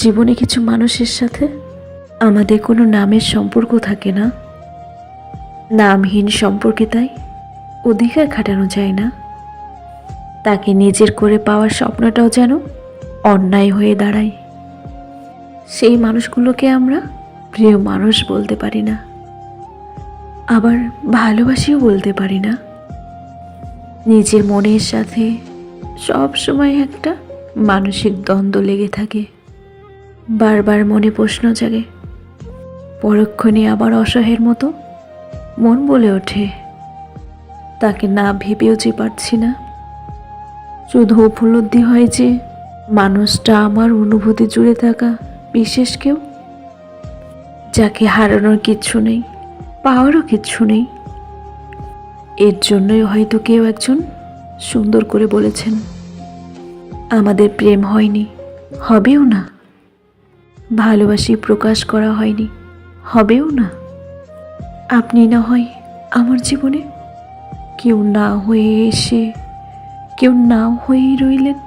জীবনে কিছু মানুষের সাথে আমাদের কোনো নামের সম্পর্ক থাকে না, নামহীন সম্পর্কে তাই অধিকার খাটানো যায় না। তাকে নিজের করে পাওয়ার স্বপ্নটাও যেন অন্যায় হয়ে দাঁড়ায়। সেই মানুষগুলোকে আমরা প্রিয় মানুষ বলতে পারি না, আবার ভালোবাসিও বলতে পারি না। নিজের মনের সাথে সব সময় একটা মানসিক দ্বন্দ্ব লেগে থাকে। বারবার মনে প্রশ্ন জাগে, পরক্ষণে আবার অসহায়ের মতো মন বলে ওঠে, তাকে না ভেবেও যে পারছি না। শুধু উপলব্ধি হয় যে মানুষটা আমার অনুভূতি জুড়ে থাকা বিশেষ কেউ, যাকে হারানোর কিচ্ছু নেই, পাওয়ারও কিচ্ছু নেই। এর জন্যই হয়তো কেউ একজন সুন্দর করে বলেছেন, আমাদের প্রেম হয়নি, হবেও না। ভালোবাসি প্রকাশ করা হয়নি, হবেও না। আপনি না হয় আমার জীবনে কেউ না হয়ে এসে কেউ না হয়েই রইলেন।